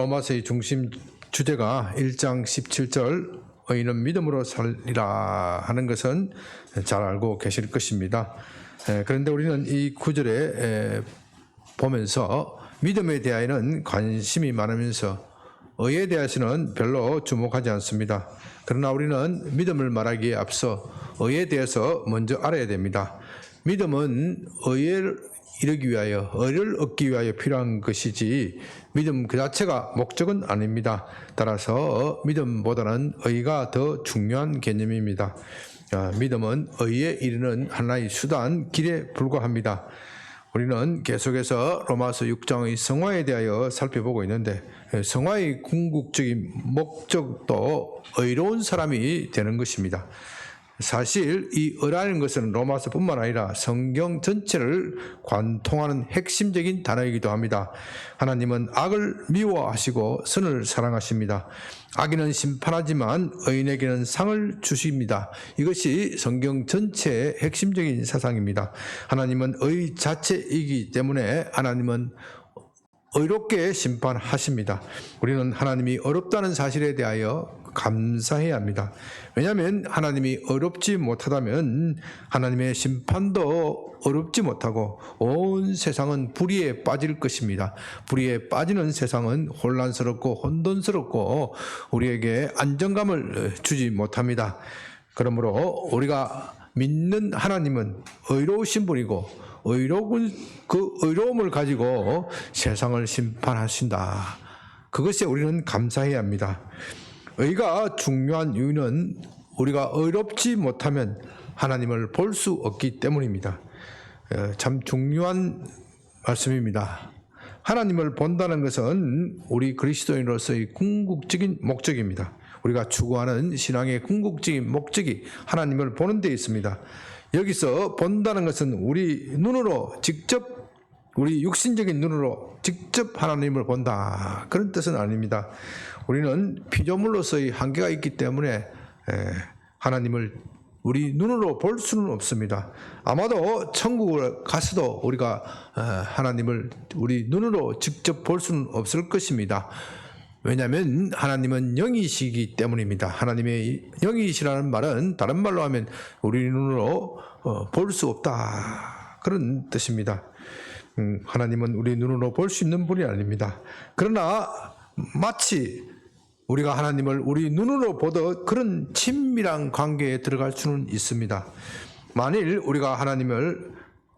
로마서의 중심 주제가 1장 17절 의인은 믿음으로 살리라 하는 것은 잘 알고 계실 것입니다. 그런데 우리는 이 구절에 보면서 믿음에 대하여는 관심이 많으면서 의에 대해서는 별로 주목하지 않습니다. 그러나 우리는 믿음을 말하기에 앞서 의에 대해서 먼저 알아야 됩니다. 믿음은 의를 이루기 위하여, 의를 얻기 위하여 필요한 것이지 믿음 그 자체가 목적은 아닙니다. 따라서 믿음보다는 의가 더 중요한 개념입니다. 믿음은 의에 이르는 하나의 수단, 길에 불과합니다. 우리는 계속해서 로마서 6장의 성화에 대하여 살펴보고 있는데, 성화의 궁극적인 목적도 의로운 사람이 되는 것입니다. 사실 이 의라는 것은 로마서뿐만 아니라 성경 전체를 관통하는 핵심적인 단어이기도 합니다. 하나님은 악을 미워하시고 선을 사랑하십니다. 악인은 심판하지만 의인에게는 상을 주십니다. 이것이 성경 전체의 핵심적인 사상입니다. 하나님은 의 자체이기 때문에 하나님은 의롭게 심판하십니다. 우리는 하나님이 어렵다는 사실에 대하여 감사해야 합니다. 왜냐하면 하나님이 어렵지 못하다면 하나님의 심판도 어렵지 못하고 온 세상은 불의에 빠질 것입니다. 불의에 빠지는 세상은 혼란스럽고 혼돈스럽고 우리에게 안정감을 주지 못합니다. 그러므로 우리가 믿는 하나님은 의로우신 분이고 의로운 그 의로움을 가지고 세상을 심판하신다. 그것에 우리는 감사해야 합니다. 의가 중요한 이유는 우리가 의롭지 못하면 하나님을 볼 수 없기 때문입니다. 참 중요한 말씀입니다. 하나님을 본다는 것은 우리 그리스도인으로서의 궁극적인 목적입니다. 우리가 추구하는 신앙의 궁극적인 목적이 하나님을 보는 데 있습니다. 여기서 본다는 것은 우리 눈으로 직접, 우리 육신적인 눈으로 직접 하나님을 본다, 그런 뜻은 아닙니다. 우리는 피조물로서의 한계가 있기 때문에 하나님을 우리 눈으로 볼 수는 없습니다. 아마도 천국을 가서도 우리가 하나님을 우리 눈으로 직접 볼 수는 없을 것입니다. 왜냐하면 하나님은 영이시기 때문입니다. 하나님의 영이시라는 말은 다른 말로 하면 우리 눈으로 볼 수 없다, 그런 뜻입니다. 하나님은 우리 눈으로 볼 수 있는 분이 아닙니다. 그러나 마치 우리가 하나님을 우리 눈으로 보듯 그런 친밀한 관계에 들어갈 수는 있습니다. 만일 우리가 하나님을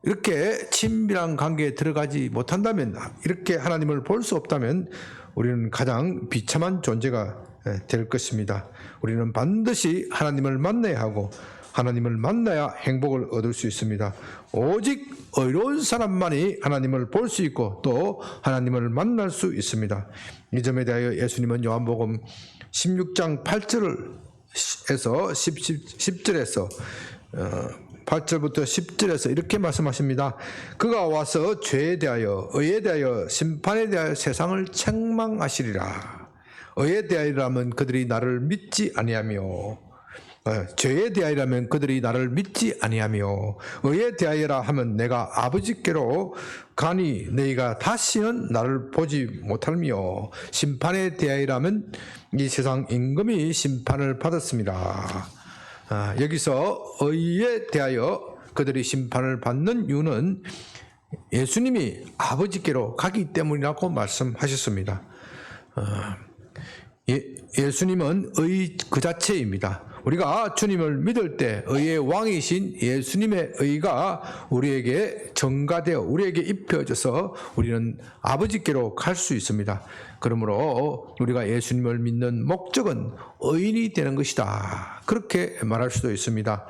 이렇게 친밀한 관계에 들어가지 못한다면, 이렇게 하나님을 볼 수 없다면 우리는 가장 비참한 존재가 될 것입니다. 우리는 반드시 하나님을 만나야 하고 하나님을 만나야 행복을 얻을 수 있습니다. 오직 의로운 사람만이 하나님을 볼 수 있고 또 하나님을 만날 수 있습니다. 이 점에 대하여 예수님은 요한복음 16장 8절에서 10절에서 8절부터 10절에서 이렇게 말씀하십니다. 그가 와서 죄에 대하여, 의에 대하여, 심판에 대하여 세상을 책망하시리라. 의에 대하여라면 그들이 나를 믿지 아니하며, 죄에 대하여라면 그들이 나를 믿지 아니하며, 의에 대하여라 하면 내가 아버지께로 가니 너희가 다시는 나를 보지 못하며, 심판에 대하여라면 이 세상 임금이 심판을 받았습니다. 여기서 의에 대하여 그들이 심판을 받는 이유는 예수님이 아버지께로 가기 때문이라고 말씀하셨습니다. 예수님은 의 그 자체입니다. 우리가 주님을 믿을 때 의의 왕이신 예수님의 의가 우리에게 전가되어 우리에게 입혀져서 우리는 아버지께로 갈 수 있습니다. 그러므로 우리가 예수님을 믿는 목적은 의인이 되는 것이다, 그렇게 말할 수도 있습니다.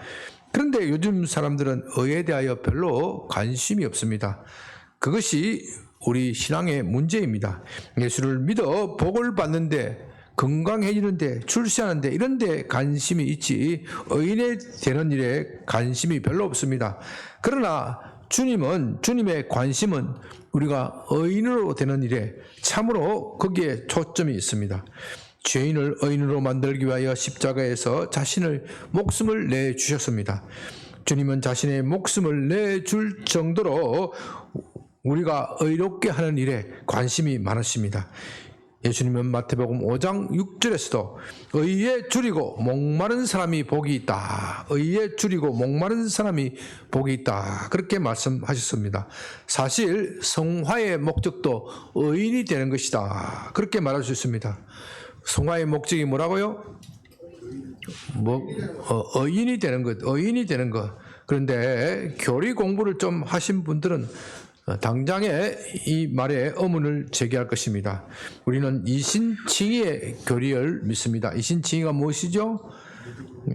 그런데 요즘 사람들은 의에 대하여 별로 관심이 없습니다. 그것이 우리 신앙의 문제입니다. 예수를 믿어 복을 받는데, 건강해지는데, 출세하는데 이런 데 관심이 있지 의인이 되는 일에 관심이 별로 없습니다. 그러나 주님의 관심은 우리가 의인으로 되는 일에 참으로 거기에 초점이 있습니다. 죄인을 의인으로 만들기 위하여 십자가에서 자신의 목숨을 내주셨습니다. 주님은 자신의 목숨을 내줄 정도로 우리가 의롭게 하는 일에 관심이 많으십니다. 예수님은 마태복음 5장 6절에서도 의에 줄이고 목마른 사람이 복이 있다. 의에 줄이고 목마른 사람이 복이 있다. 그렇게 말씀하셨습니다. 사실 성화의 목적도 의인이 되는 것이다. 그렇게 말할 수 있습니다. 성화의 목적이 뭐라고요? 의인이 되는 것, 의인이 되는 것. 그런데 교리 공부를 좀 하신 분들은 당장에 이 말에 의문을 제기할 것입니다. 우리는 이신칭의의 교리를 믿습니다. 이신칭의가 무엇이죠?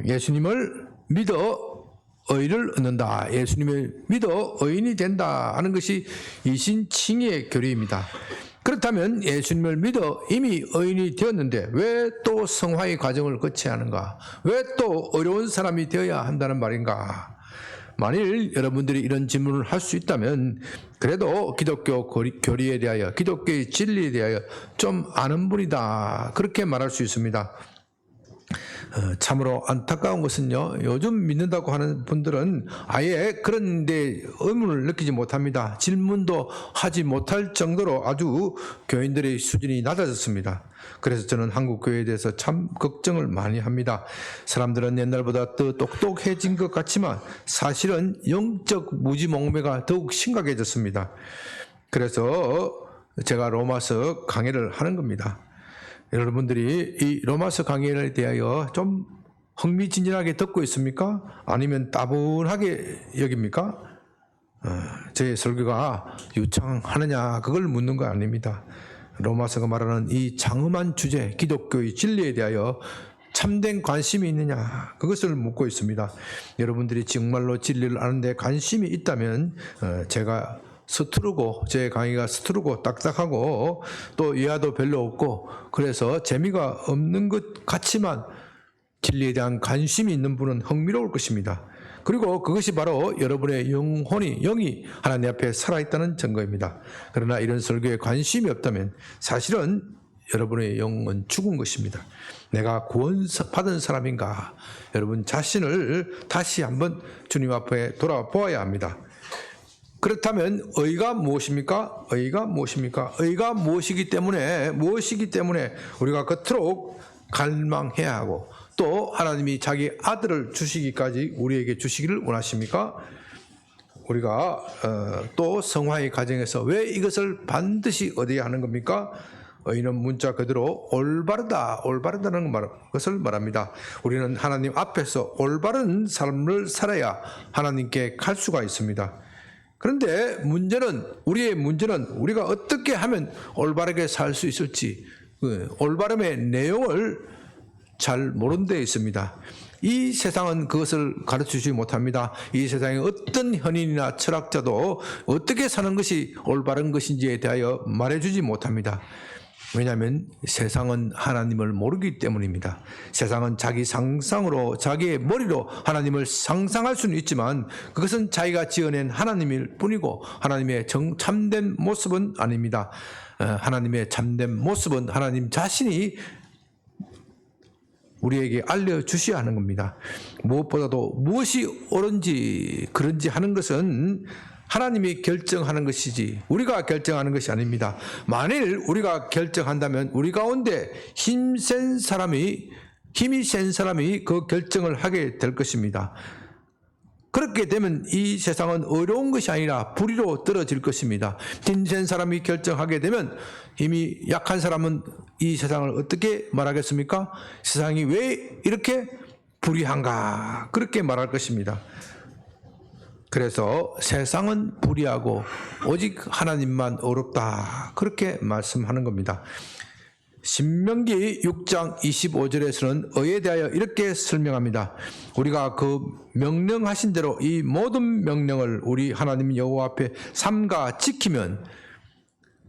예수님을 믿어 의를 얻는다. 예수님을 믿어 의인이 된다 하는 것이 이신칭의의 교리입니다. 그렇다면 예수님을 믿어 이미 의인이 되었는데 왜 또 성화의 과정을 거쳐야 하는가? 왜 또 어려운 사람이 되어야 한다는 말인가? 만일 여러분들이 이런 질문을 할 수 있다면 그래도 기독교 교리에 대하여, 기독교의 진리에 대하여 좀 아는 분이다. 그렇게 말할 수 있습니다. 참으로 안타까운 것은요, 요즘 믿는다고 하는 분들은 아예 그런 데 의문을 느끼지 못합니다. 질문도 하지 못할 정도로 아주 교인들의 수준이 낮아졌습니다. 그래서 저는 한국 교회에 대해서 참 걱정을 많이 합니다. 사람들은 옛날보다 더 똑똑해진 것 같지만 사실은 영적 무지몽매가 더욱 심각해졌습니다. 그래서 제가 로마서 강의를 하는 겁니다. 여러분들이 이 로마서 강의에 대하여 좀 흥미진진하게 듣고 있습니까? 아니면 따분하게 여깁니까? 제 설교가 유창하느냐 그걸 묻는 거 아닙니다. 로마서가 말하는 이 장엄한 주제, 기독교의 진리에 대하여 참된 관심이 있느냐 그것을 묻고 있습니다. 여러분들이 정말로 진리를 아는데 관심이 있다면 제가 서투르고 제 강의가 서투르고 딱딱하고 또 이해도 별로 없고 그래서 재미가 없는 것 같지만 진리에 대한 관심이 있는 분은 흥미로울 것입니다. 그리고 그것이 바로 여러분의 영이 하나님 앞에 살아있다는 증거입니다. 그러나 이런 설교에 관심이 없다면 사실은 여러분의 영은 죽은 것입니다. 내가 구원받은 사람인가? 여러분 자신을 다시 한번 주님 앞에 돌아보아야 합니다. 그렇다면 의가 무엇입니까? 의가 무엇입니까? 의가 무엇이기 때문에 우리가 그토록 갈망해야 하고 또 하나님이 자기 아들을 주시기까지 우리에게 주시기를 원하십니까? 우리가 또 성화의 과정에서 왜 이것을 반드시 얻어야 하는 겁니까? 의는 문자 그대로 올바르다는 것을 말합니다. 우리는 하나님 앞에서 올바른 삶을 살아야 하나님께 갈 수가 있습니다. 그런데 우리의 문제는 우리가 어떻게 하면 올바르게 살 수 있을지 올바름의 내용을 잘 모르는 데 있습니다. 이 세상은 그것을 가르치지 못합니다. 이 세상의 어떤 현인이나 철학자도 어떻게 사는 것이 올바른 것인지에 대하여 말해주지 못합니다. 왜냐하면 세상은 하나님을 모르기 때문입니다. 세상은 자기 상상으로 자기의 머리로 하나님을 상상할 수는 있지만 그것은 자기가 지어낸 하나님일 뿐이고 하나님의 참된 모습은 아닙니다. 하나님의 참된 모습은 하나님 자신이 우리에게 알려주셔야 하는 겁니다. 무엇보다도 무엇이 옳은지 그런지 하는 것은 하나님이 결정하는 것이지 우리가 결정하는 것이 아닙니다. 만일 우리가 결정한다면 우리 가운데 힘이 센 사람이 그 결정을 하게 될 것입니다. 그렇게 되면 이 세상은 어려운 것이 아니라 불의로 떨어질 것입니다. 힘센 사람이 결정하게 되면 힘이 약한 사람은 이 세상을 어떻게 말하겠습니까? 세상이 왜 이렇게 불의한가? 그렇게 말할 것입니다. 그래서 세상은 불의하고 오직 하나님만 의롭다. 그렇게 말씀하는 겁니다. 신명기 6장 25절에서는 의에 대하여 이렇게 설명합니다. 우리가 그 명령하신 대로 이 모든 명령을 우리 하나님 여호와 앞에 삼가 지키면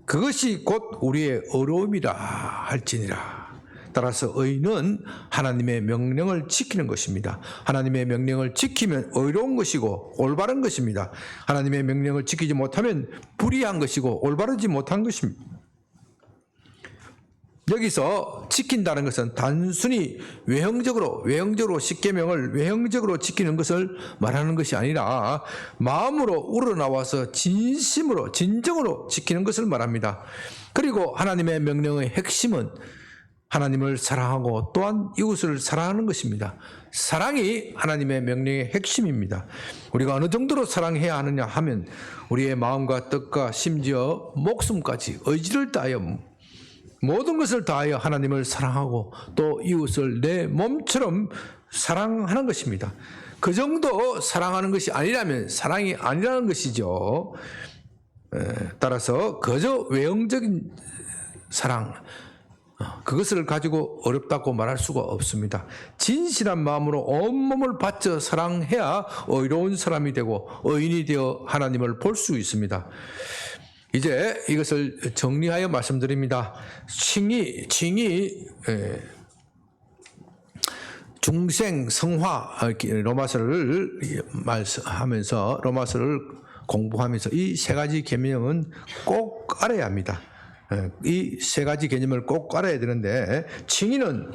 그것이 곧 우리의 의로움이라 할지니라. 따라서 의는 하나님의 명령을 지키는 것입니다. 하나님의 명령을 지키면 의로운 것이고 올바른 것입니다. 하나님의 명령을 지키지 못하면 불의한 것이고 올바르지 못한 것입니다. 여기서 지킨다는 것은 단순히 외형적으로 십계명을 외형적으로 지키는 것을 말하는 것이 아니라 마음으로 우러나와서 진심으로 진정으로 지키는 것을 말합니다. 그리고 하나님의 명령의 핵심은 하나님을 사랑하고 또한 이웃을 사랑하는 것입니다. 사랑이 하나님의 명령의 핵심입니다. 우리가 어느 정도로 사랑해야 하느냐 하면 우리의 마음과 뜻과 심지어 목숨까지 의지를 다하여 모든 것을 다하여 하나님을 사랑하고 또 이웃을 내 몸처럼 사랑하는 것입니다. 그 정도 사랑하는 것이 아니라면 사랑이 아니라는 것이죠. 따라서 그저 외형적인 사랑, 그것을 가지고 어렵다고 말할 수가 없습니다. 진실한 마음으로 온몸을 바쳐 사랑해야 의로운 사람이 되고 의인이 되어 하나님을 볼 수 있습니다. 이제 이것을 정리하여 말씀드립니다. 칭의, 중생, 성화, 로마서를 말씀하면서 로마서를 공부하면서 이 세 가지 계명은 꼭 알아야 합니다. 이 세 가지 개념을 꼭 알아야 되는데, 칭의는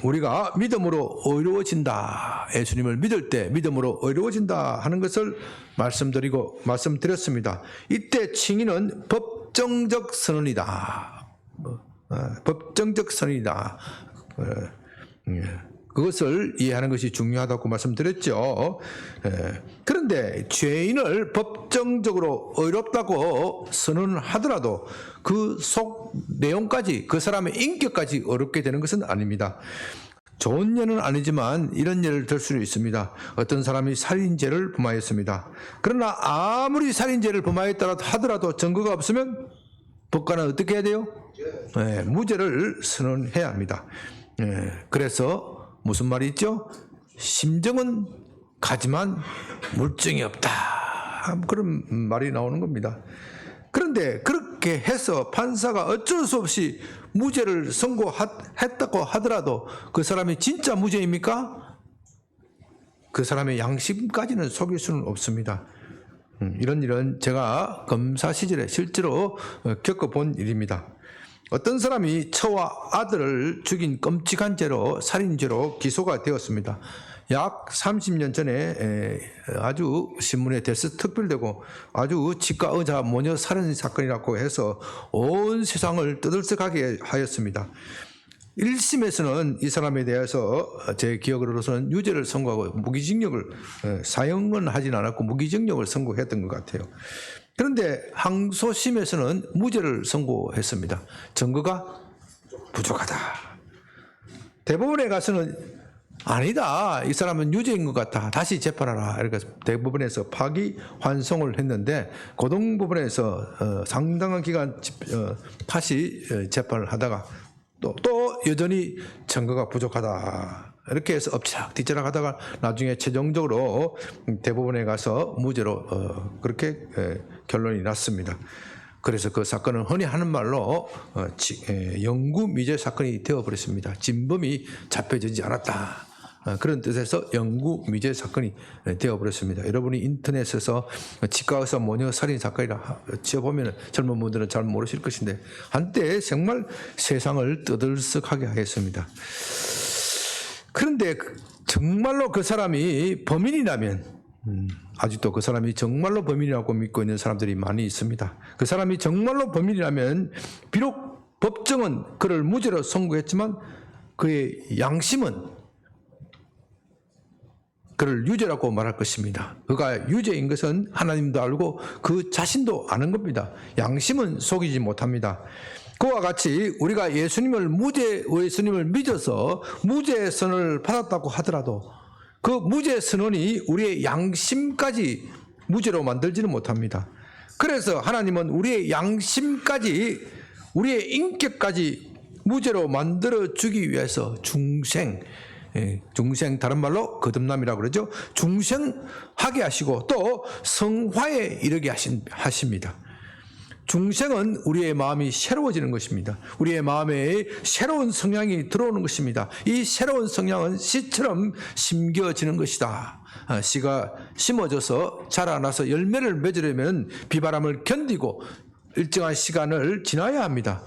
우리가 믿음으로 의로워진다. 예수님을 믿을 때 믿음으로 의로워진다 하는 것을 말씀드렸습니다. 이때 칭의는 법정적 선언이다. 법정적 선언이다. 그것을 이해하는 것이 중요하다고 말씀드렸죠. 그런데 죄인을 법정적으로 의롭다고 선언하더라도 그 속 내용까지, 그 사람의 인격까지 어렵게 되는 것은 아닙니다. 좋은 예는 아니지만 이런 예를 들 수는 있습니다. 어떤 사람이 살인죄를 범하였습니다. 그러나 아무리 살인죄를 범하였다 하더라도 증거가 없으면 법관은 어떻게 해야 돼요? 무죄를 선언해야 합니다. 그래서 무슨 말이 있죠? 심정은 가지만 물증이 없다. 그런 말이 나오는 겁니다. 그런데 그렇게 해서 판사가 어쩔 수 없이 무죄를 선고했다고 하더라도 그 사람이 진짜 무죄입니까? 그 사람의 양심까지는 속일 수는 없습니다. 이런 일은 제가 검사 시절에 실제로 겪어본 일입니다. 어떤 사람이 처와 아들을 죽인 끔찍한 죄로 살인죄로 기소가 되었습니다. 약 30년 전에 아주 신문에 대서특필되고 아주 치과 의사 모녀 살인 사건이라고 해서 온 세상을 떠들썩하게 하였습니다. 1심에서는 이 사람에 대해서 제 기억으로서는 유죄를 선고하고 무기징역을, 사형은 하진 않았고 무기징역을 선고했던 것 같아요. 그런데 항소심에서는 무죄를 선고했습니다. 증거가 부족하다. 대법원에 가서는 아니다, 이 사람은 유죄인 것 같다, 다시 재판하라. 이렇게 대법원에서 파기환송을 했는데 고등법원에서 상당한 기간 다시 재판을 하다가 또 여전히 증거가 부족하다. 이렇게 해서 엎치락뒤치락 하다가 나중에 최종적으로 대법원에 가서 무죄로 그렇게 결론이 났습니다. 그래서 그 사건은 흔히 하는 말로 영구미제 사건이 되어버렸습니다. 진범이 잡혀지지 않았다. 그런 뜻에서 영구미제 사건이 되어버렸습니다. 여러분이 인터넷에서 치과의사 모녀 살인 사건이라 치어보면 젊은 분들은 잘 모르실 것인데 한때 정말 세상을 떠들썩하게 하였습니다. 그런데 정말로 그 사람이 범인이라면, 아직도 그 사람이 정말로 범인이라고 믿고 있는 사람들이 많이 있습니다. 그 사람이 정말로 범인이라면 비록 법정은 그를 무죄로 선고했지만 그의 양심은 그를 유죄라고 말할 것입니다. 그가 유죄인 것은 하나님도 알고 그 자신도 아는 겁니다. 양심은 속이지 못합니다. 그와 같이 우리가 예수님을 믿어서 무죄 선언을 받았다고 하더라도 그 무죄 선언이 우리의 양심까지 무죄로 만들지는 못합니다. 그래서 하나님은 우리의 양심까지, 우리의 인격까지 무죄로 만들어 주기 위해서 중생, 다른 말로 거듭남이라고 그러죠. 중생하게 하시고 또 성화에 이르게 하십니다. 중생은 우리의 마음이 새로워지는 것입니다. 우리의 마음에 새로운 성향이 들어오는 것입니다. 이 새로운 성향은 씨처럼 심겨지는 것이다. 씨가 심어져서 자라나서 열매를 맺으려면 비바람을 견디고 일정한 시간을 지나야 합니다.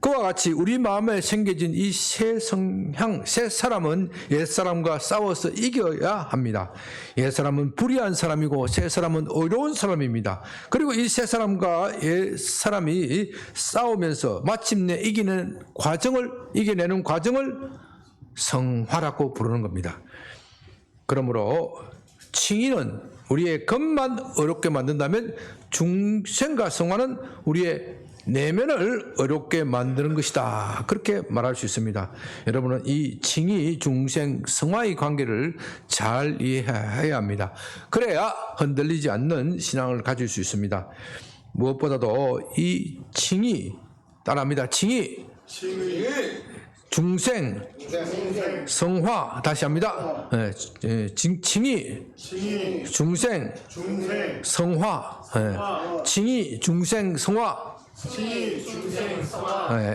그와 같이 우리 마음에 생겨진 이 새 성향, 새 사람은 옛사람과 싸워서 이겨야 합니다. 옛사람은 불의한 사람이고 새 사람은 의로운 사람입니다. 그리고 이 새 사람과 옛사람이 싸우면서 마침내 이겨내는 과정을 성화라고 부르는 겁니다. 그러므로 칭의는 우리의 겉만 어렵게 만든다면 중생과 성화는 우리의 내면을 어렵게 만드는 것이다. 그렇게 말할 수 있습니다. 여러분은 이 칭의, 중생, 성화의 관계를 잘 이해해야 합니다. 그래야 흔들리지 않는 신앙을 가질 수 있습니다. 무엇보다도 이 칭의, 따라합니다. 칭의, 중생, 성화, 다시 합니다. 칭의, 중생, 성화, 칭의, 중생, 성화.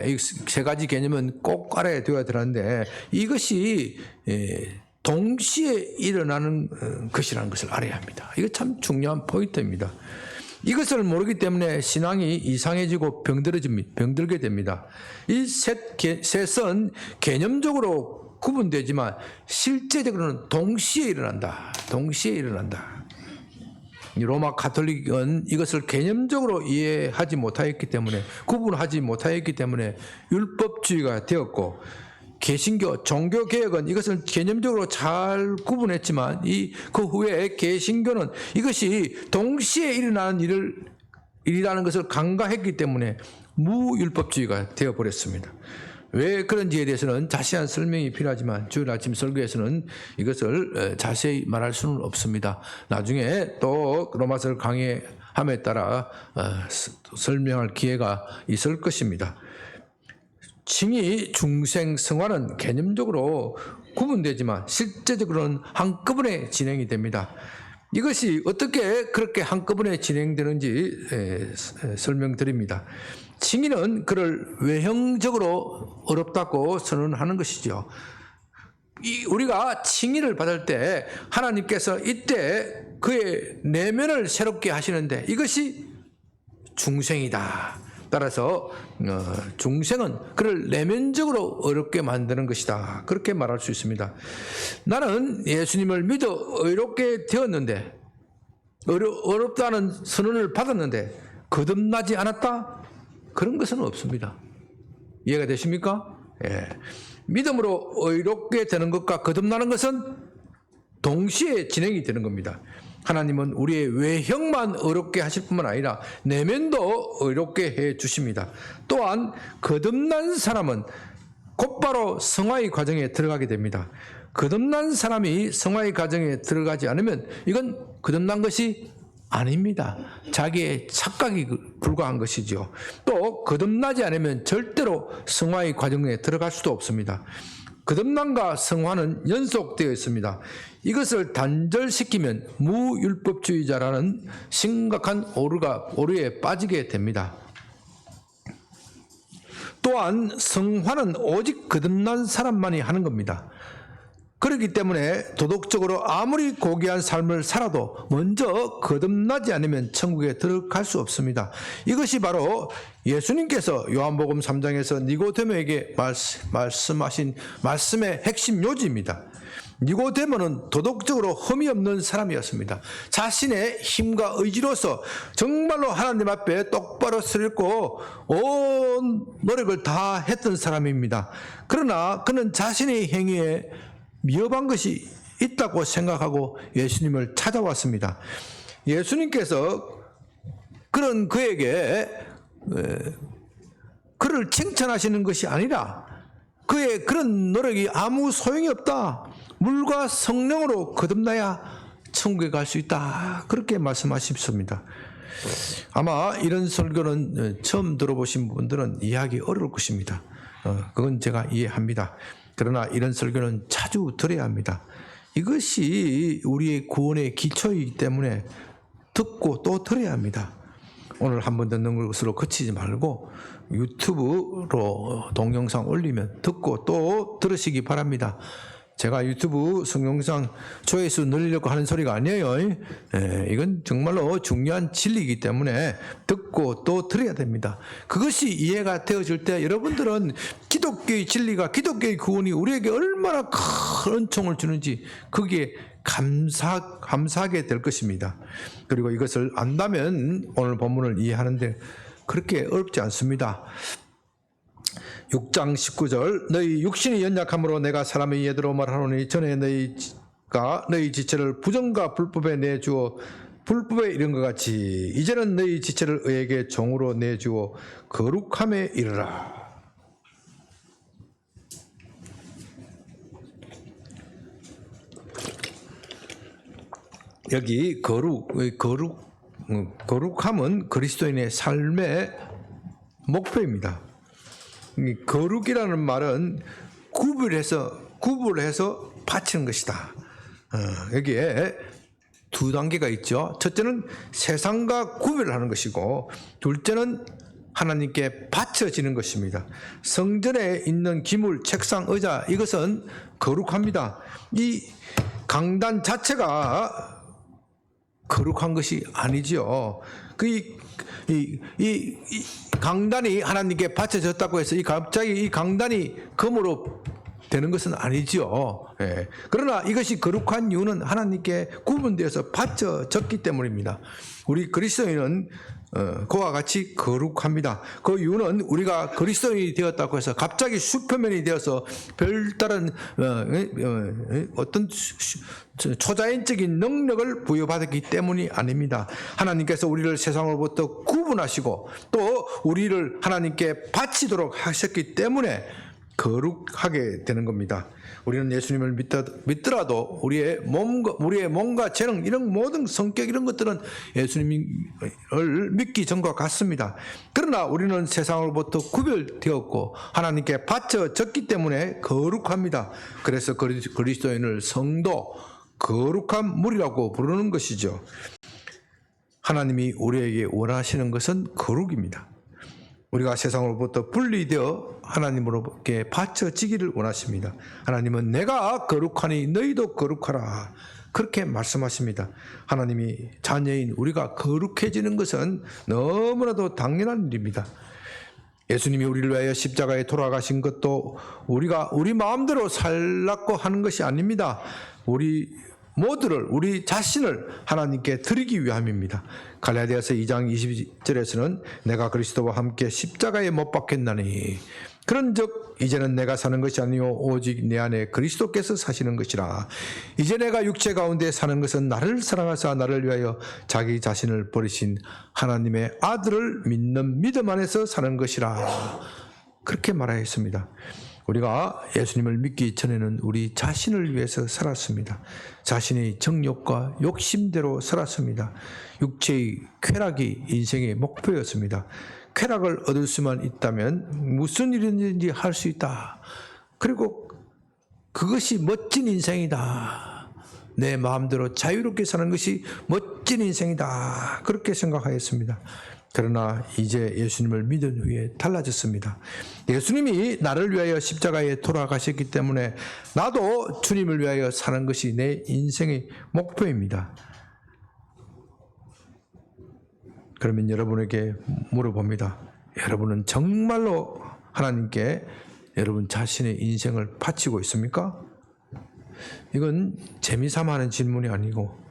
이 세 가지 개념은 꼭 알아야 되어야 되는데 이것이 동시에 일어나는 것이라는 것을 알아야 합니다. 이거 참 중요한 포인트입니다. 이것을 모르기 때문에 신앙이 이상해지고 병들게 됩니다. 이 셋은 개념적으로 구분되지만 실제적으로는 동시에 일어난다. 로마 가톨릭은 이것을 개념적으로 이해하지 못하였기 때문에, 구분하지 못하였기 때문에 율법주의가 되었고, 개신교, 종교개혁은 이것을 개념적으로 잘 구분했지만 그 후에 개신교는 이것이 동시에 일어나는 일이라는 것을 간과했기 때문에 무율법주의가 되어버렸습니다. 왜 그런지에 대해서는 자세한 설명이 필요하지만 주일 아침 설교에서는 이것을 자세히 말할 수는 없습니다. 나중에 또 로마서를 강의함에 따라 설명할 기회가 있을 것입니다. 칭의, 중생, 성화는 개념적으로 구분되지만 실제적으로는 한꺼번에 진행이 됩니다. 이것이 어떻게 그렇게 한꺼번에 진행되는지 설명드립니다. 칭의는 그를 외형적으로 어렵다고 선언하는 것이죠. 우리가 칭의를 받을 때 하나님께서 이때 그의 내면을 새롭게 하시는데 이것이 중생이다. 따라서 중생은 그를 내면적으로 어렵게 만드는 것이다. 그렇게 말할 수 있습니다. 나는 예수님을 믿어 의롭게 되었는데 어렵다는 선언을 받았는데 거듭나지 않았다? 그런 것은 없습니다. 이해가 되십니까? 예. 믿음으로 의롭게 되는 것과 거듭나는 것은 동시에 진행이 되는 겁니다. 하나님은 우리의 외형만 의롭게 하실 뿐만 아니라 내면도 의롭게 해 주십니다. 또한 거듭난 사람은 곧바로 성화의 과정에 들어가게 됩니다. 거듭난 사람이 성화의 과정에 들어가지 않으면 이건 거듭난 것이 아닙니다. 자기의 착각이 불과한 것이죠. 또 거듭나지 않으면 절대로 성화의 과정에 들어갈 수도 없습니다. 거듭남과 성화는 연속되어 있습니다. 이것을 단절시키면 무율법주의자라는 심각한 오류에 빠지게 됩니다. 또한 성화는 오직 거듭난 사람만이 하는 겁니다. 그렇기 때문에 도덕적으로 아무리 고귀한 삶을 살아도 먼저 거듭나지 않으면 천국에 들어갈 수 없습니다. 이것이 바로 예수님께서 요한복음 3장에서 니고데모에게 말씀하신 말씀의 핵심 요지입니다. 니고데모는 도덕적으로 흠이 없는 사람이었습니다. 자신의 힘과 의지로서 정말로 하나님 앞에 똑바로 서있고 온 노력을 다 했던 사람입니다. 그러나 그는 자신의 행위에 미흡한 것이 있다고 생각하고 예수님을 찾아왔습니다. 예수님께서 그런 그에게 그를 칭찬하시는 것이 아니라 그의 그런 노력이 아무 소용이 없다. 물과 성령으로 거듭나야 천국에 갈 수 있다. 그렇게 말씀하십니다. 아마 이런 설교는 처음 들어보신 분들은 이해하기 어려울 것입니다. 그건 제가 이해합니다. 그러나 이런 설교는 자주 들어야 합니다. 이것이 우리의 구원의 기초이기 때문에 듣고 또 들어야 합니다. 오늘 한번 듣는 것으로 그치지 말고 유튜브로 동영상 올리면 듣고 또 들으시기 바랍니다. 제가 유튜브 성경상 조회수 늘리려고 하는 소리가 아니에요. 이건 정말로 중요한 진리이기 때문에 듣고 또 들어야 됩니다. 그것이 이해가 되어질 때 여러분들은 기독교의 진리가, 기독교의 구원이 우리에게 얼마나 큰 은총을 주는지 거기에 감사하게 될 것입니다. 그리고 이것을 안다면 오늘 본문을 이해하는데 그렇게 어렵지 않습니다. 6장 19절 너희 육신이 연약함으로 내가 사람의 예대로 말하노니 전에 너희가 너희 지체를 부정과 불법에 내주어 불법에 이른 것 같이 이제는 너희 지체를 의에게 종으로 내주어 거룩함에 이르라. 여기 거룩함은 그리스도인의 삶의 목표입니다. 거룩이라는 말은 구분해서 바치는 것이다. 여기에 두 단계가 있죠. 첫째는 세상과 구별하는 것이고 둘째는 하나님께 바쳐지는 것입니다. 성전에 있는 기물, 책상, 의자 이것은 거룩합니다. 이 강단 자체가 거룩한 것이 아니죠. 이 강단이 하나님께 바쳐졌다고 해서 갑자기 이 강단이 금으로 되는 것은 아니죠. 그러나 이것이 거룩한 이유는 하나님께 구분되어서 바쳐졌기 때문입니다. 우리 그리스도인은 그와 같이 거룩합니다. 그 이유는 우리가 그리스도인이 되었다고 해서 갑자기 슈퍼맨이 되어서 별다른 어떤 초자연적인 능력을 부여받았기 때문이 아닙니다. 하나님께서 우리를 세상으로부터 구분하시고 또 우리를 하나님께 바치도록 하셨기 때문에 거룩하게 되는 겁니다. 우리는 예수님을 믿더라도 우리의 몸과 재능 이런 모든 성격 이런 것들은 예수님을 믿기 전과 같습니다. 그러나 우리는 세상으로부터 구별되었고 하나님께 바쳐졌기 때문에 거룩합니다. 그래서 그리스도인을 성도 거룩한 무리라고 부르는 것이죠. 하나님이 우리에게 원하시는 것은 거룩입니다. 우리가 세상으로부터 분리되어 하나님으로께 바쳐지기를 원하십니다. 하나님은 내가 거룩하니 너희도 거룩하라 그렇게 말씀하십니다. 하나님이 자녀인 우리가 거룩해지는 것은 너무나도 당연한 일입니다. 예수님이 우리를 위하여 십자가에 돌아가신 것도 우리가 우리 마음대로 살라고 하는 것이 아닙니다. 우리 자신을 하나님께 드리기 위함입니다. 갈라디아서 2장 20절에서는 내가 그리스도와 함께 십자가에 못 박혔나니 그런즉 이제는 내가 사는 것이 아니요 오직 내 안에 그리스도께서 사시는 것이라. 이제 내가 육체 가운데 사는 것은 나를 사랑하사 나를 위하여 자기 자신을 버리신 하나님의 아들을 믿는 믿음 안에서 사는 것이라. 그렇게 말하였습니다. 우리가 예수님을 믿기 전에는 우리 자신을 위해서 살았습니다. 자신의 정욕과 욕심대로 살았습니다. 육체의 쾌락이 인생의 목표였습니다. 쾌락을 얻을 수만 있다면 무슨 일이든지 할 수 있다. 그리고 그것이 멋진 인생이다. 내 마음대로 자유롭게 사는 것이 멋진 인생이다. 그렇게 생각하였습니다. 그러나 이제 예수님을 믿은 후에 달라졌습니다. 예수님이 나를 위하여 십자가에 돌아가셨기 때문에 나도 주님을 위하여 사는 것이 내 인생의 목표입니다. 그러면 여러분에게 물어봅니다. 여러분은 정말로 하나님께 여러분 자신의 인생을 바치고 있습니까? 이건 재미삼아 하는 질문이 아니고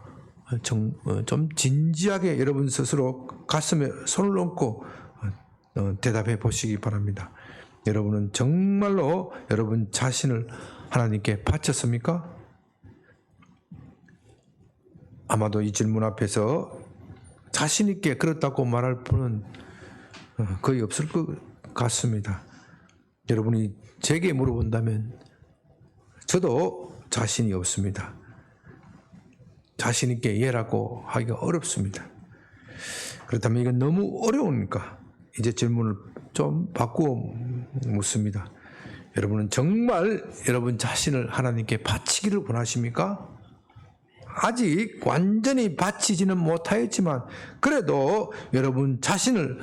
좀 진지하게 여러분 스스로 가슴에 손을 얹고 대답해 보시기 바랍니다. 여러분은 정말로 여러분 자신을 하나님께 바쳤습니까? 아마도 이 질문 앞에서 자신 있게 그렇다고 말할 분은 거의 없을 것 같습니다. 여러분이 제게 물어본다면 저도 자신이 없습니다. 자신 있게 예라고 하기가 어렵습니다. 그렇다면 이건 너무 어려우니까 이제 질문을 좀 바꾸어 묻습니다. 여러분은 정말 여러분 자신을 하나님께 바치기를 원하십니까? 아직 완전히 바치지는 못하였지만 그래도 여러분 자신을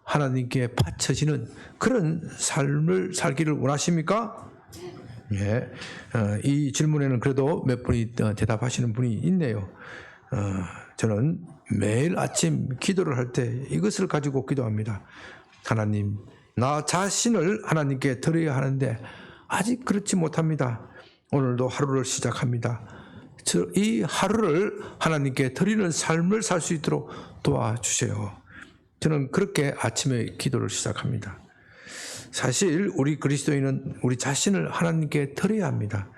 하나님께 바쳐지는 그런 삶을 살기를 원하십니까? 예, 이 질문에는 그래도 몇 분이 대답하시는 분이 있네요. 저는 매일 아침 기도를 할 때 이것을 가지고 기도합니다. 하나님, 나 자신을 하나님께 드려야 하는데 아직 그렇지 못합니다. 오늘도 하루를 시작합니다. 이 하루를 하나님께 드리는 삶을 살 수 있도록 도와주세요. 저는 그렇게 아침에 기도를 시작합니다. 사실 우리 그리스도인은 우리 자신을 하나님께 드려야 합니다.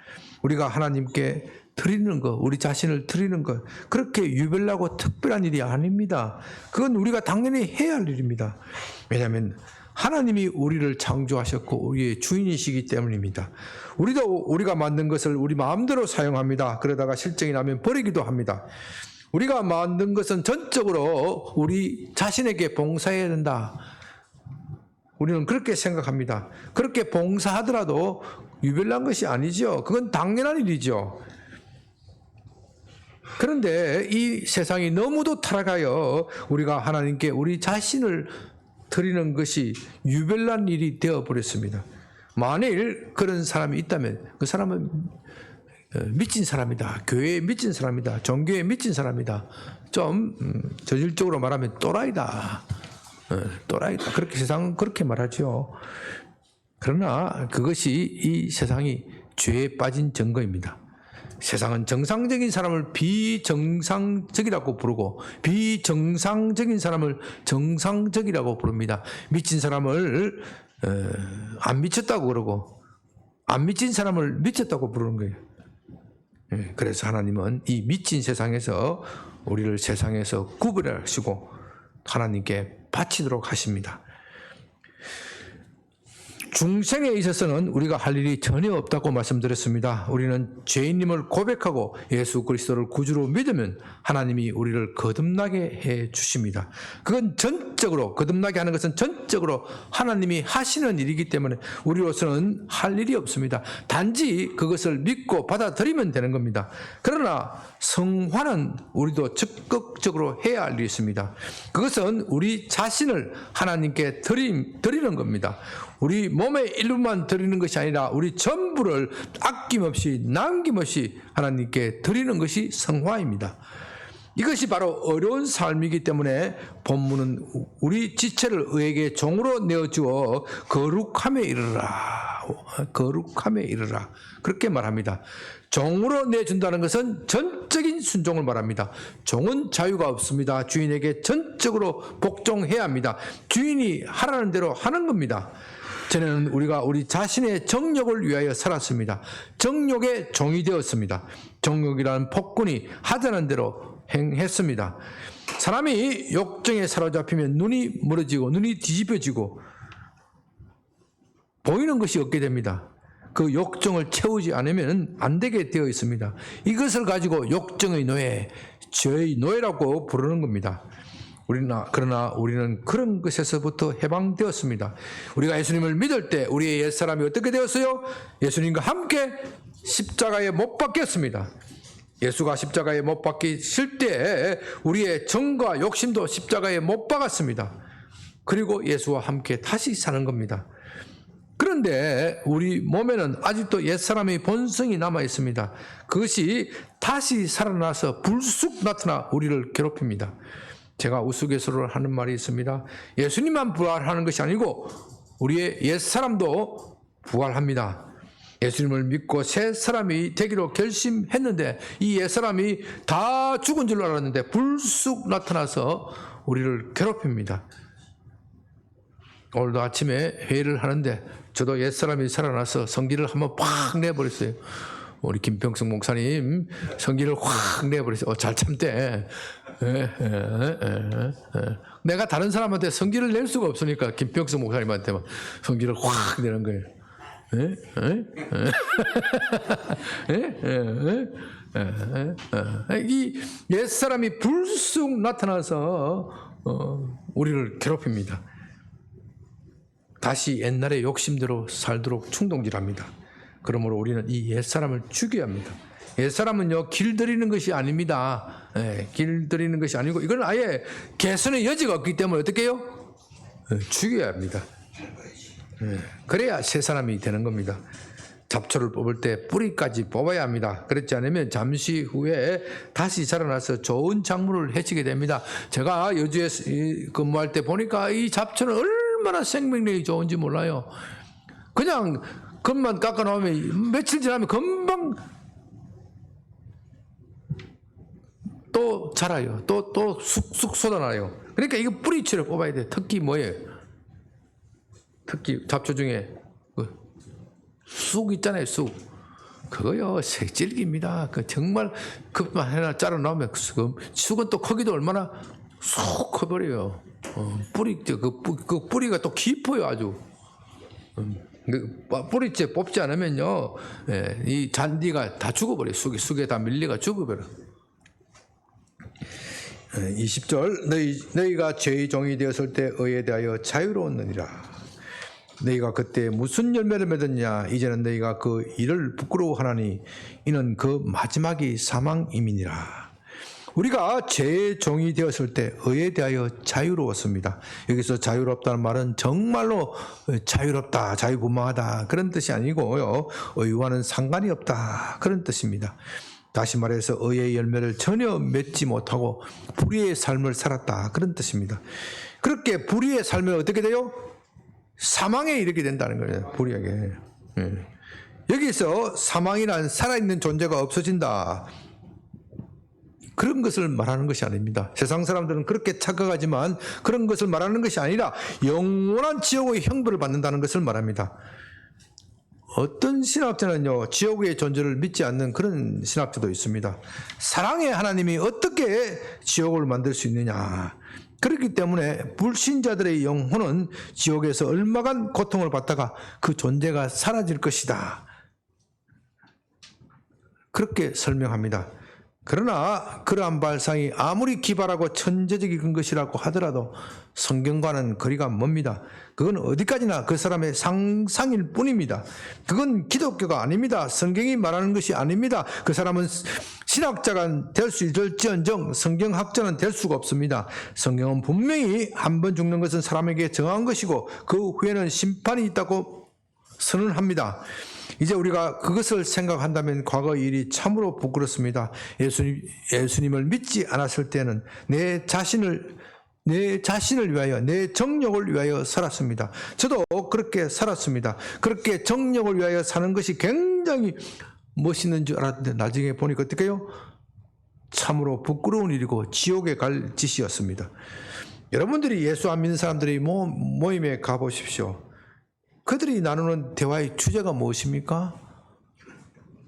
우리가 하나님께 드리는 것, 우리 자신을 드리는 것, 그렇게 유별나고 특별한 일이 아닙니다. 그건 우리가 당연히 해야 할 일입니다. 왜냐하면 하나님이 우리를 창조하셨고 우리의 주인이시기 때문입니다. 우리도 우리가 만든 것을 우리 마음대로 사용합니다. 그러다가 실정이 나면 버리기도 합니다. 우리가 만든 것은 전적으로 우리 자신에게 봉사해야 된다. 우리는 그렇게 생각합니다. 그렇게 봉사하더라도 유별난 것이 아니죠. 그건 당연한 일이죠. 그런데 이 세상이 너무도 타락하여 우리가 하나님께 우리 자신을 드리는 것이 유별난 일이 되어버렸습니다. 만일 그런 사람이 있다면 그 사람은 미친 사람이다. 교회에 미친 사람이다. 종교에 미친 사람이다. 좀 저질적으로 말하면 또라이다. 또라이다. 그렇게 세상은 그렇게 말하죠. 그러나 그것이 이 세상이 죄에 빠진 증거입니다. 세상은 정상적인 사람을 비정상적이라고 부르고 비정상적인 사람을 정상적이라고 부릅니다. 미친 사람을 안 미쳤다고 그러고 안 미친 사람을 미쳤다고 부르는 거예요. 그래서 하나님은 이 미친 세상에서 우리를 세상에서 구별하시고 하나님께 바치도록 하십니다. 중생에 있어서는 우리가 할 일이 전혀 없다고 말씀드렸습니다. 우리는 죄인임을 고백하고 예수 그리스도를 구주로 믿으면 하나님이 우리를 거듭나게 해 주십니다. 그건 전적으로, 거듭나게 하는 것은 전적으로 하나님이 하시는 일이기 때문에 우리로서는 할 일이 없습니다. 단지 그것을 믿고 받아들이면 되는 겁니다. 그러나 성화는 우리도 적극적으로 해야 할 일이 있습니다. 그것은 우리 자신을 하나님께 드리는 겁니다. 우리 몸의 일부만 드리는 것이 아니라 우리 전부를 아낌없이 남김없이 하나님께 드리는 것이 성화입니다. 이것이 바로 어려운 삶이기 때문에 본문은 우리 지체를 의에게 종으로 내어주어 거룩함에 이르라. 거룩함에 이르라. 그렇게 말합니다. 종으로 내준다는 것은 전적인 순종을 말합니다. 종은 자유가 없습니다. 주인에게 전적으로 복종해야 합니다. 주인이 하라는 대로 하는 겁니다. 전에는 우리가 우리 자신의 정욕을 위하여 살았습니다. 정욕의 종이 되었습니다. 정욕이라는 폭군이 하자는 대로 행했습니다. 사람이 욕정에 사로잡히면 눈이 멀어지고 눈이 뒤집어지고 보이는 것이 없게 됩니다. 그 욕정을 채우지 않으면 안 되게 되어 있습니다. 이것을 가지고 욕정의 노예, 죄의 노예라고 부르는 겁니다. 그러나 우리는 그런 것에서부터 해방되었습니다. 우리가 예수님을 믿을 때 우리의 옛사람이 어떻게 되었어요? 예수님과 함께 십자가에 못 박혔습니다. 예수가 십자가에 못 박히실 때 우리의 정과 욕심도 십자가에 못 박았습니다. 그리고 예수와 함께 다시 사는 겁니다. 그런데 우리 몸에는 아직도 옛사람의 본성이 남아 있습니다. 그것이 다시 살아나서 불쑥 나타나 우리를 괴롭힙니다. 제가 우스갯소리를 하는 말이 있습니다. 예수님만 부활하는 것이 아니고 우리의 옛사람도 부활합니다. 예수님을 믿고 새 사람이 되기로 결심했는데 이 옛사람이 다 죽은 줄 알았는데 불쑥 나타나서 우리를 괴롭힙니다. 오늘도 아침에 회의를 하는데 저도 옛사람이 살아나서 성기를 한번 팍 내버렸어요. 우리 김병석 목사님 성기를 확 내버렸어요. 잘 참대. 내가 다른 사람한테 성기를 낼 수가 없으니까 김병석 목사님한테만 성기를 확 내는 거예요. 이 옛사람이 불쑥 나타나서 우리를 괴롭힙니다. 다시 옛날의 욕심대로 살도록 충동질합니다. 그러므로 우리는 이 옛사람을 죽여야 합니다. 옛사람은요, 길들이는 것이 아닙니다. 길들이는 것이 아니고 이건 아예 개선의 여지가 없기 때문에 어떻게 해요? 죽여야 합니다. 그래야 새 사람이 되는 겁니다. 잡초를 뽑을 때 뿌리까지 뽑아야 합니다. 그렇지 않으면 잠시 후에 다시 자라나서 좋은 작물을 해치게 됩니다. 제가 여주에 근무할 때 보니까 이 잡초는 얼마나 생명력이 좋은지 몰라요. 그냥 겉만 깎아 놓으면 며칠 지나면 금방 또 자라요. 또 쑥쑥 쏟아나요. 그러니까 이거 뿌리채를 뽑아야 돼. 특히 뭐예요? 특히 잡초 중에 쑥 있잖아요. 쑥. 그거요 색질기입니다. 그 정말 그만 하나 자라 나오면 쑥은 또 크기도 얼마나 쑥 커버려요. 그 뿌리가 또 깊어요 아주. 뿌리째 뽑지 않으면요, 이 잔디가 다 죽어버려요. 쑥에 다 밀려가 죽어버려. 20절 너희가 죄의 종이 되었을 때 의에 대하여 자유로웠느니라. 너희가 그때 무슨 열매를 맺었냐. 이제는 너희가 그 일을 부끄러워하나니 이는 그 마지막이 사망임이니라. 우리가 죄의 종이 되었을 때 의에 대하여 자유로웠습니다. 여기서 자유롭다는 말은 정말로 자유롭다, 자유분방하다 그런 뜻이 아니고요, 의와는 상관이 없다 그런 뜻입니다. 다시 말해서 의의 열매를 전혀 맺지 못하고 불의의 삶을 살았다 그런 뜻입니다. 그렇게 불의의 삶을 어떻게 돼요? 사망에 이르게 된다는 거예요. 불의하게. 여기서 사망이란 살아있는 존재가 없어진다 그런 것을 말하는 것이 아닙니다. 세상 사람들은 그렇게 착각하지만 그런 것을 말하는 것이 아니라 영원한 지옥의 형벌을 받는다는 것을 말합니다. 어떤 신학자는요, 지옥의 존재를 믿지 않는 그런 신학자도 있습니다. 사랑의 하나님이 어떻게 지옥을 만들 수 있느냐. 그렇기 때문에 불신자들의 영혼은 지옥에서 얼마간 고통을 받다가 그 존재가 사라질 것이다 그렇게 설명합니다. 그러나 그러한 발상이 아무리 기발하고 천재적인 것이라고 하더라도 성경과는 거리가 멉니다. 그건 어디까지나 그 사람의 상상일 뿐입니다. 그건 기독교가 아닙니다. 성경이 말하는 것이 아닙니다. 그 사람은 신학자가 될 수 있을지언정 성경학자는 될 수가 없습니다. 성경은 분명히 한 번 죽는 것은 사람에게 정한 것이고 그 후에는 심판이 있다고 선언합니다. 이제 우리가 그것을 생각한다면 과거 일이 참으로 부끄럽습니다. 예수님을 믿지 않았을 때는 내 자신을 위하여, 내 정욕을 위하여 살았습니다. 저도 그렇게 살았습니다. 그렇게 정욕을 위하여 사는 것이 굉장히 멋있는 줄 알았는데 나중에 보니까 어떡해요? 참으로 부끄러운 일이고 지옥에 갈 짓이었습니다. 여러분들이 예수 안 믿는 사람들이 모임에 가보십시오. 그들이 나누는 대화의 주제가 무엇입니까?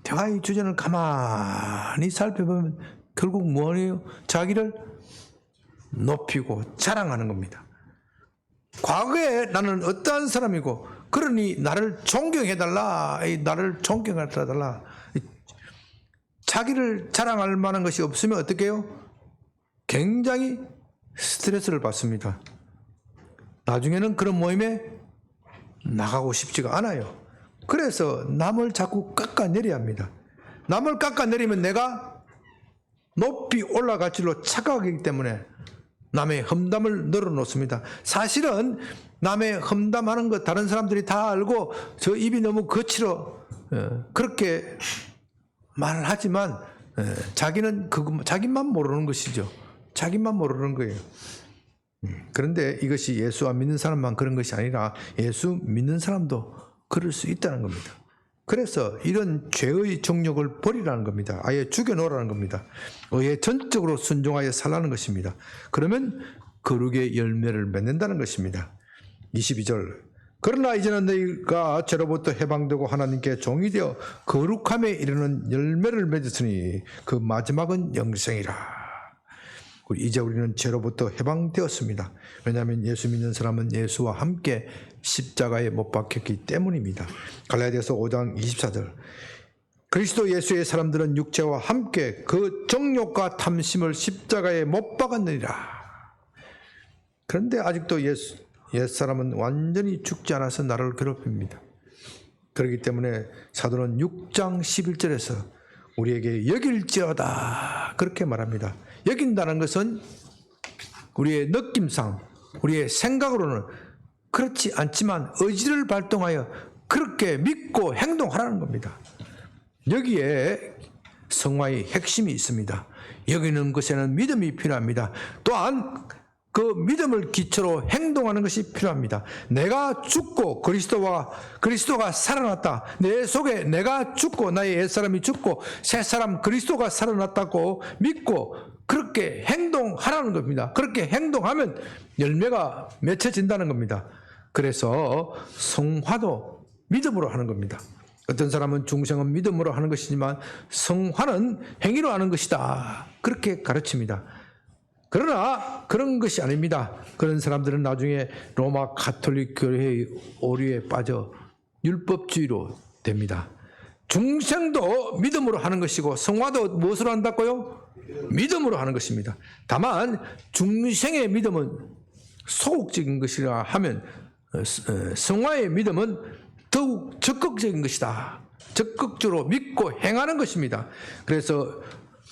대화의 주제는 가만히 살펴보면 결국 뭐예요? 자기를 높이고 자랑하는 겁니다. 과거에 나는 어떠한 사람이고 그러니 나를 존경해달라, 나를 존경해달라. 자기를 자랑할 만한 것이 없으면 어떻게 해요? 굉장히 스트레스를 받습니다. 나중에는 그런 모임에 나가고 싶지가 않아요. 그래서 남을 자꾸 깎아내려야 합니다. 남을 깎아내리면 내가 높이 올라갈 줄로 착각하기 때문에 남의 험담을 늘어놓습니다. 사실은 남의 험담하는 것 다른 사람들이 다 알고 저 입이 너무 거칠어 그렇게 말을 하지만 자기는 자기만 모르는 것이죠. 자기만 모르는 거예요. 그런데 이것이 예수 안 믿는 사람만 그런 것이 아니라 예수 믿는 사람도 그럴 수 있다는 겁니다. 그래서 이런 죄의 정욕을 버리라는 겁니다. 아예 죽여놓으라는 겁니다. 의에 전적으로 순종하여 살라는 것입니다. 그러면 거룩의 열매를 맺는다는 것입니다. 22절 그러나 이제는 너희가 죄로부터 해방되고 하나님께 종이 되어 거룩함에 이르는 열매를 맺었으니 그 마지막은 영생이라. 이제 우리는 죄로부터 해방되었습니다. 왜냐하면 예수 믿는 사람은 예수와 함께 십자가에 못 박혔기 때문입니다. 갈라디아서 5장 24절 그리스도 예수의 사람들은 육체와 함께 그 정욕과 탐심을 십자가에 못 박았느니라. 그런데 아직도 옛사람은 완전히 죽지 않아서 나를 괴롭힙니다. 그렇기 때문에 사도는 6장 11절에서 우리에게 여길지어다 그렇게 말합니다. 여긴다는 것은 우리의 느낌상 우리의 생각으로는 그렇지 않지만 의지를 발동하여 그렇게 믿고 행동하라는 겁니다. 여기에 성화의 핵심이 있습니다. 여기는 것에는 믿음이 필요합니다. 또한 그 믿음을 기초로 행동하는 것이 필요합니다. 내가 죽고 그리스도가 살아났다. 내 속에 내가 죽고 나의 옛사람이 죽고 새사람 그리스도가 살아났다고 믿고 그렇게 행동하라는 겁니다. 그렇게 행동하면 열매가 맺혀진다는 겁니다. 그래서 성화도 믿음으로 하는 겁니다. 어떤 사람은 중생은 믿음으로 하는 것이지만 성화는 행위로 하는 것이다. 그렇게 가르칩니다. 그러나 그런 것이 아닙니다. 그런 사람들은 나중에 로마 가톨릭 교회의 오류에 빠져 율법주의로 됩니다. 중생도 믿음으로 하는 것이고 성화도 무엇으로 한다고요? 믿음으로 하는 것입니다. 다만 중생의 믿음은 소극적인 것이라 하면 성화의 믿음은 더욱 적극적인 것이다. 적극적으로 믿고 행하는 것입니다. 그래서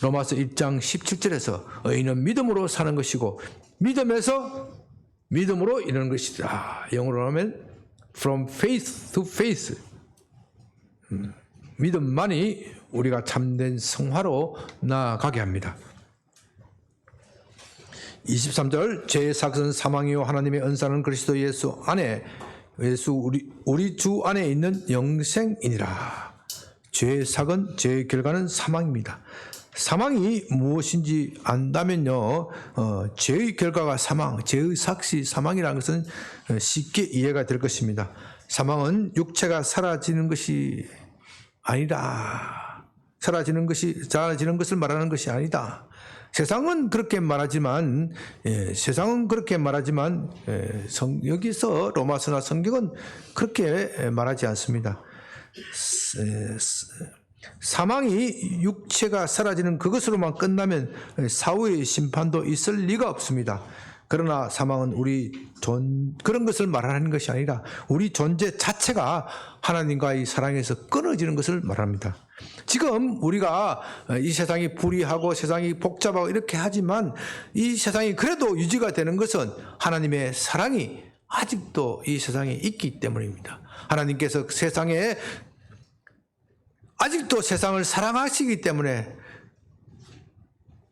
로마서 1장 17절에서 의인은 믿음으로 사는 것이고 믿음에서 믿음으로 이르는 것이다. 영어로 하면 from faith to faith. 믿음만이 우리가 참된 성화로 나아가게 합니다. 23절 죄의 삭은 사망이요 하나님의 은사는 그리스도 예수 안에 우리 주 안에 있는 영생이니라. 죄의 삭은 죄의 결과는 사망입니다. 사망이 무엇인지 안다면요, 죄의 결과가 사망, 죄의 삭이 사망이라는 것은 쉽게 이해가 될 것입니다. 사망은 육체가 사라지는 것이 아니다. 사라지는 것을 말하는 것이 아니다. 세상은 그렇게 말하지만, 여기서 로마서나 성경은 그렇게 말하지 않습니다. 사망이 육체가 사라지는 그것으로만 끝나면 사후의 심판도 있을 리가 없습니다. 그러나 사망은 그런 것을 말하는 것이 아니라 우리 존재 자체가 하나님과의 사랑에서 끊어지는 것을 말합니다. 지금 우리가 이 세상이 불의하고 세상이 복잡하고 이렇게 하지만 이 세상이 그래도 유지가 되는 것은 하나님의 사랑이 아직도 이 세상에 있기 때문입니다. 하나님께서 아직도 세상을 사랑하시기 때문에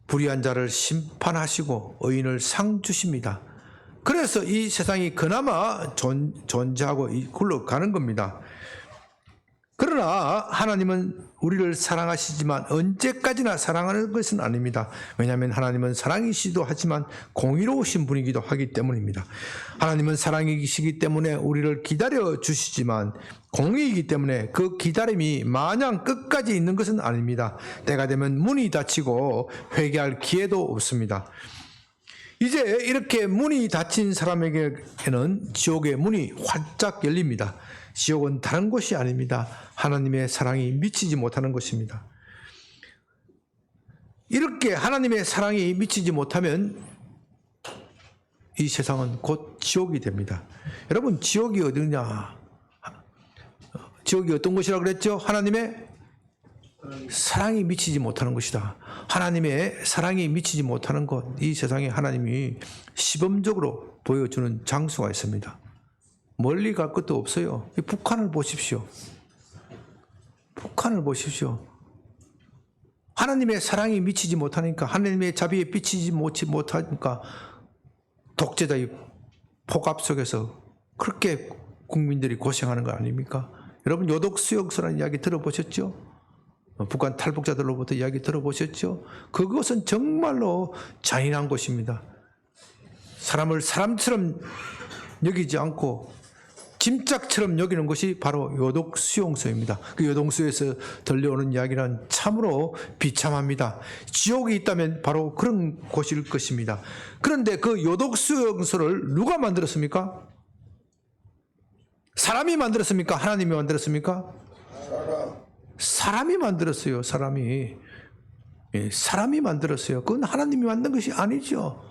불의한 자를 심판하시고 의인을 상 주십니다. 그래서 이 세상이 그나마 존재하고 굴러가는 겁니다. 그러나 하나님은 우리를 사랑하시지만 언제까지나 사랑하는 것은 아닙니다. 왜냐하면 하나님은 사랑이시기도 하지만 공의로우신 분이기도 하기 때문입니다. 하나님은 사랑이시기 때문에 우리를 기다려 주시지만 공의이기 때문에 그 기다림이 마냥 끝까지 있는 것은 아닙니다. 때가 되면 문이 닫히고 회개할 기회도 없습니다. 이제 이렇게 문이 닫힌 사람에게는 지옥의 문이 활짝 열립니다. 지옥은 다른 곳이 아닙니다. 하나님의 사랑이 미치지 못하는 것입니다. 이렇게 하나님의 사랑이 미치지 못하면 이 세상은 곧 지옥이 됩니다. 여러분, 지옥이 어디냐? 지옥이 어떤 곳이라고 그랬죠? 하나님의 사랑이 미치지 못하는 것이다. 하나님의 사랑이 미치지 못하는 것, 이 세상에 하나님이 시범적으로 보여주는 장소가 있습니다. 멀리 갈 것도 없어요. 북한을 보십시오. 북한을 보십시오. 하나님의 사랑이 미치지 못하니까, 하나님의 자비에 비치지 못하니까 독재자의 폭압 속에서 그렇게 국민들이 고생하는 거 아닙니까? 여러분, 요독수용소라는 이야기 들어보셨죠? 북한 탈북자들로부터 이야기 들어보셨죠? 그것은 정말로 잔인한 곳입니다. 사람을 사람처럼 여기지 않고 짐짝처럼 여기는 것이 바로 요독수용소입니다. 그 요독수에서 들려오는 이야기는 참으로 비참합니다. 지옥이 있다면 바로 그런 곳일 것입니다. 그런데 그 요독수용소를 누가 만들었습니까? 사람이 만들었습니까? 하나님이 만들었습니까? 사람이 만들었어요. 사람이 만들었어요. 그건 하나님이 만든 것이 아니죠.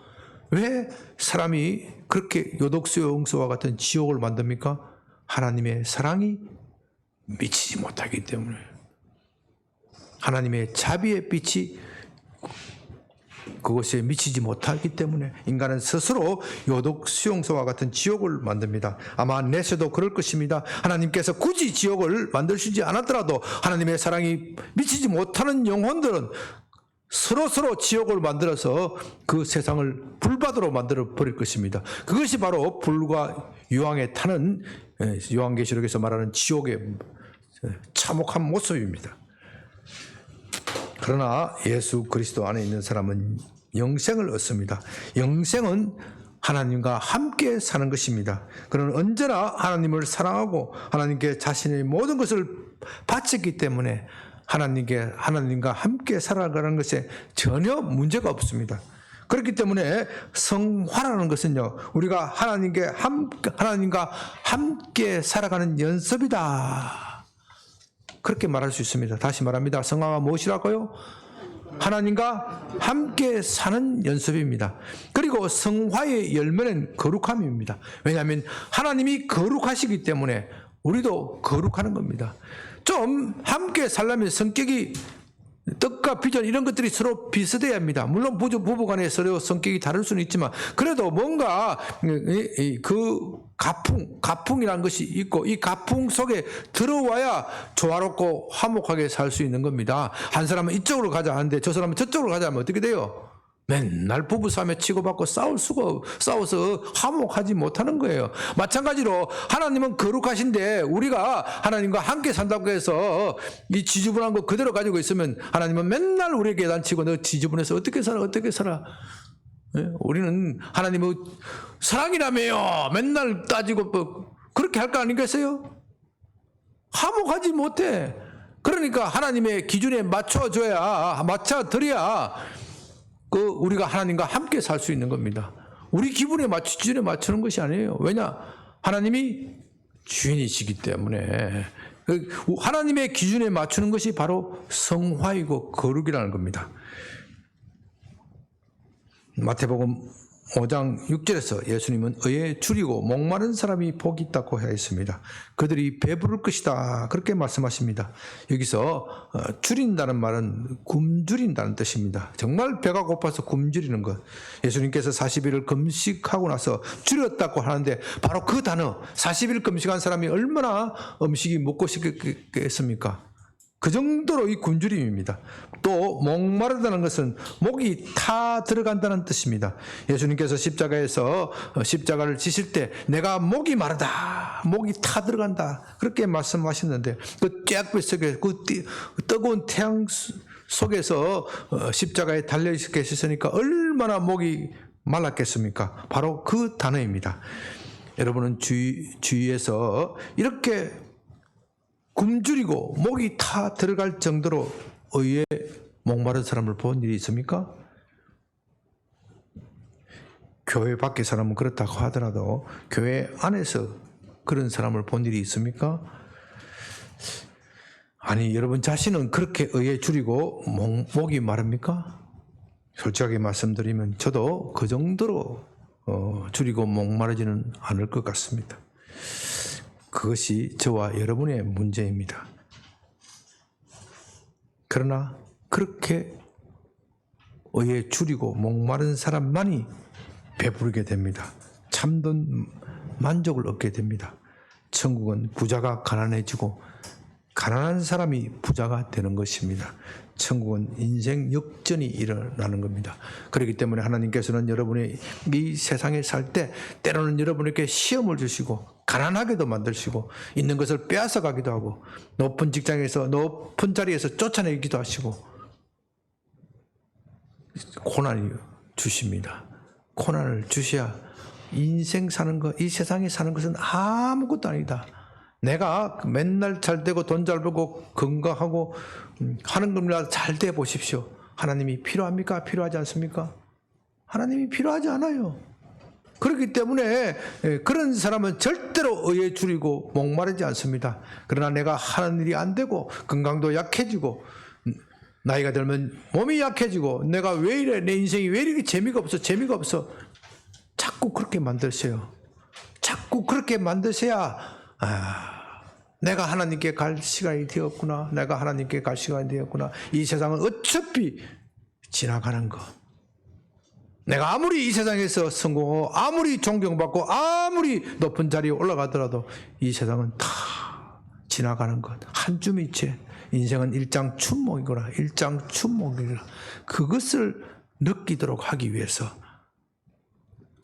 왜 사람이 그렇게 요독수용소와 같은 지옥을 만듭니까? 하나님의 사랑이 미치지 못하기 때문에. 하나님의 자비의 빛이 그것에 미치지 못하기 때문에 인간은 스스로 요독 수용소와 같은 지옥을 만듭니다. 아마 내세도 그럴 것입니다. 하나님께서 굳이 지옥을 만드시지 않았더라도 하나님의 사랑이 미치지 못하는 영혼들은 서로 지옥을 만들어서 그 세상을 불바다로 만들어 버릴 것입니다. 그것이 바로 불과 유황에 타는 요한계시록에서 말하는 지옥의 참혹한 모습입니다. 그러나 예수 그리스도 안에 있는 사람은 영생을 얻습니다. 영생은 하나님과 함께 사는 것입니다. 그는 언제나 하나님을 사랑하고 하나님께 자신의 모든 것을 바쳤기 때문에 하나님과 함께 살아가는 것에 전혀 문제가 없습니다. 그렇기 때문에 성화라는 것은요, 우리가 하나님과 함께 살아가는 연습이다, 그렇게 말할 수 있습니다. 다시 말합니다. 성화가 무엇이라고요? 하나님과 함께 사는 연습입니다. 그리고 성화의 열매는 거룩함입니다. 왜냐하면 하나님이 거룩하시기 때문에 우리도 거룩하는 겁니다. 좀 함께 살려면 성격이, 뜻과 비전 이런 것들이 서로 비슷해야 합니다. 물론 부부간에 서로 성격이 다를 수는 있지만 그래도 뭔가 그 가풍이라는 것이 있고 이 가풍 속에 들어와야 조화롭고 화목하게 살 수 있는 겁니다. 한 사람은 이쪽으로 가자 하는데 저 사람은 저쪽으로 가자 하면 어떻게 돼요? 맨날 부부싸움에 치고받고 싸워서 화목하지 못하는 거예요. 마찬가지로 하나님은 거룩하신데 우리가 하나님과 함께 산다고 해서 이 지저분한 거 그대로 가지고 있으면 하나님은 맨날 우리에게 계단치고 너 지저분해서 어떻게 살아? 우리는 하나님은 사랑이라며요. 맨날 따지고 그렇게 할 거 아니겠어요? 화목하지 못해. 그러니까 하나님의 기준에 맞춰드려야 우리가 하나님과 함께 살 수 있는 겁니다. 우리 기준에 맞추는 것이 아니에요. 왜냐? 하나님이 주인이시기 때문에 하나님의 기준에 맞추는 것이 바로 성화이고 거룩이라는 겁니다. 마태복음 5장 6절에서 예수님은 의에 줄이고 목마른 사람이 복이 있다고 하였습니다. 그들이 배부를 것이다, 그렇게 말씀하십니다. 여기서 줄인다는 말은 굶주린다는 뜻입니다. 정말 배가 고파서 굶주리는 것. 예수님께서 40일을 금식하고 나서 줄였다고 하는데 바로 그 단어, 40일 금식한 사람이 얼마나 음식이 먹고 싶겠습니까? 그 정도로 이 굶주림입니다. 또 목마르다는 것은 목이 타 들어간다는 뜻입니다. 예수님께서 십자가를 지실 때 내가 목이 마르다, 목이 타 들어간다, 그렇게 말씀하셨는데 그 쬐약볕 속에 그 뜨거운 태양 속에서 십자가에 달려 계셨으니까 얼마나 목이 말랐겠습니까? 바로 그 단어입니다. 여러분은 주위에서 이렇게 굶주리고 목이 타 들어갈 정도로 의에 목마른 사람을 본 일이 있습니까? 교회 밖의 사람은 그렇다고 하더라도 교회 안에서 그런 사람을 본 일이 있습니까? 아니, 여러분 자신은 그렇게 의에 줄이고 목이 마릅니까? 솔직하게 말씀드리면 저도 그 정도로 줄이고 목마르지는 않을 것 같습니다. 그것이 저와 여러분의 문제입니다. 그러나 그렇게 의에 줄이고 목마른 사람만이 배부르게 됩니다. 참된 만족을 얻게 됩니다. 천국은 부자가 가난해지고 가난한 사람이 부자가 되는 것입니다. 천국은 인생 역전이 일어나는 겁니다. 그렇기 때문에 하나님께서는 여러분이 이 세상에 살 때 때로는 여러분에게 시험을 주시고 가난하게도 만드시고 있는 것을 빼앗아 가기도 하고 높은 직장에서 높은 자리에서 쫓아내기도 하시고 고난을 주십니다. 고난을 주셔야 인생 사는 것, 이 세상에 사는 것은 아무것도 아니다. 내가 맨날 잘 되고 돈 잘 벌고 건강하고 하는 겁니다. 잘 돼 보십시오. 하나님이 필요합니까? 필요하지 않습니까? 하나님이 필요하지 않아요. 그렇기 때문에 그런 사람은 절대로 의에 줄이고 목마르지 않습니다. 그러나 내가 하는 일이 안 되고 건강도 약해지고 나이가 들면 몸이 약해지고 내가 왜 이래, 내 인생이 왜 이렇게 재미가 없어 자꾸 그렇게 만드세요. 자꾸 그렇게 만드셔야 내가 하나님께 갈 시간이 되었구나. 내가 하나님께 갈 시간이 되었구나. 이 세상은 어차피 지나가는 것. 내가 아무리 이 세상에서 성공하고 아무리 존경받고 아무리 높은 자리에 올라가더라도 이 세상은 다 지나가는 것. 한 줌이체. 인생은 일장춘몽이구나. 일장춘몽이구나. 그것을 느끼도록 하기 위해서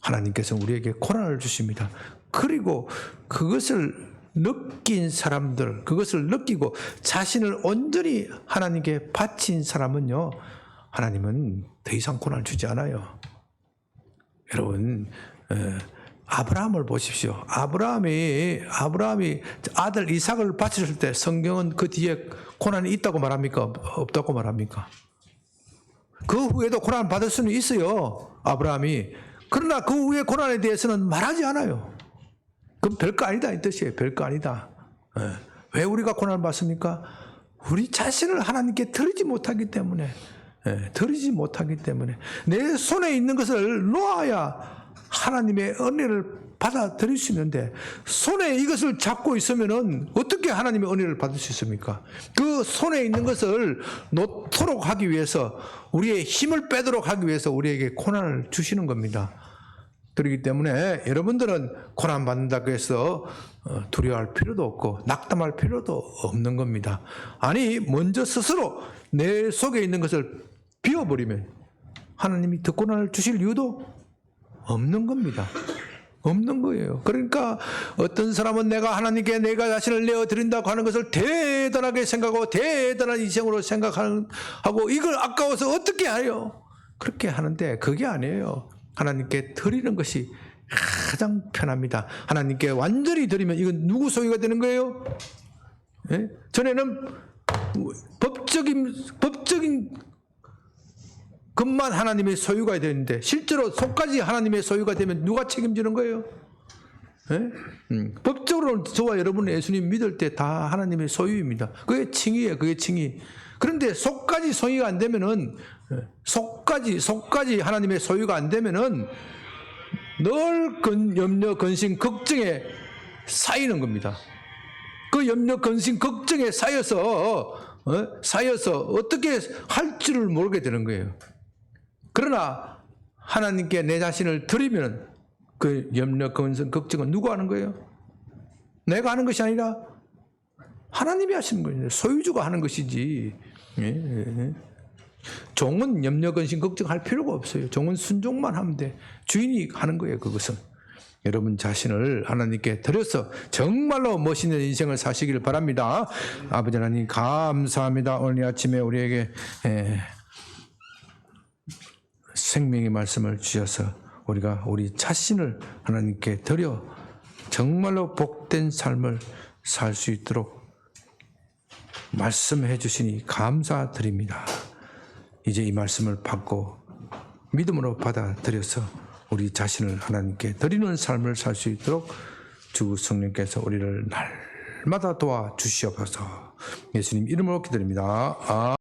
하나님께서 우리에게 고난을 주십니다. 그리고 그것을 느낀 사람들, 그것을 느끼고 자신을 온전히 하나님께 바친 사람은요, 하나님은 더 이상 고난을 주지 않아요. 여러분, 아브라함을 보십시오. 아브라함이 아들 이삭을 바쳤을 때 성경은 그 뒤에 고난이 있다고 말합니까? 없다고 말합니까? 그 후에도 고난을 받을 수는 있어요. 아브라함이. 그러나 그 후에 고난에 대해서는 말하지 않아요. 그건 별거 아니다 이 뜻이에요. 별거 아니다. 왜 우리가 고난을 받습니까? 우리 자신을 하나님께 드리지 못하기 때문에. 드리지 못하기 때문에. 내 손에 있는 것을 놓아야 하나님의 은혜를 받아들일 수 있는데, 손에 이것을 잡고 있으면은 어떻게 하나님의 은혜를 받을 수 있습니까? 그 손에 있는 것을 놓도록 하기 위해서, 우리의 힘을 빼도록 하기 위해서 우리에게 고난을 주시는 겁니다. 그렇기 때문에 여러분들은 고난 받는다고 해서 두려워할 필요도 없고 낙담할 필요도 없는 겁니다. 아니, 먼저 스스로 내 속에 있는 것을 비워버리면 하나님이 더 고난을 주실 이유도 없는 겁니다. 없는 거예요. 그러니까 어떤 사람은 내가 하나님께 내가 자신을 내어드린다고 하는 것을 대단하게 생각하고 대단한 인생으로 생각하고 이걸 아까워서 어떻게 해요? 그렇게 하는데 그게 아니에요. 하나님께 드리는 것이 가장 편합니다. 하나님께 완전히 드리면 이건 누구 소유가 되는 거예요? 예? 전에는 법적인 것만 하나님의 소유가 되는데 실제로 속까지 하나님의 소유가 되면 누가 책임지는 거예요? 예? 법적으로는 저와 여러분은 예수님 믿을 때 다 하나님의 소유입니다. 그게 칭의예요. 그게 칭의. 그런데 속까지 소유가 안 되면은, 속까지 하나님의 소유가 안 되면은 늘 염려, 근심, 걱정에 쌓이는 겁니다. 그 염려, 근심, 걱정에 쌓여서 어떻게 할 줄을 모르게 되는 거예요. 그러나 하나님께 내 자신을 드리면 그 염려, 근심, 걱정은 누가 하는 거예요? 내가 하는 것이 아니라 하나님이 하시는 거예요. 소유주가 하는 것이지. 종은 염려, 근심, 걱정할 필요가 없어요. 종은 순종만 하면 돼. 주인이 하는 거예요. 그것은. 여러분 자신을 하나님께 드려서 정말로 멋있는 인생을 사시기를 바랍니다. 아버지 하나님 감사합니다. 오늘 아침에 우리에게 생명의 말씀을 주셔서 우리가 우리 자신을 하나님께 드려 정말로 복된 삶을 살 수 있도록 말씀해 주시니 감사드립니다. 이제 이 말씀을 받고 믿음으로 받아들여서 우리 자신을 하나님께 드리는 삶을 살 수 있도록 주 성령께서 우리를 날마다 도와주시옵소서. 예수님 이름으로 기도드립니다.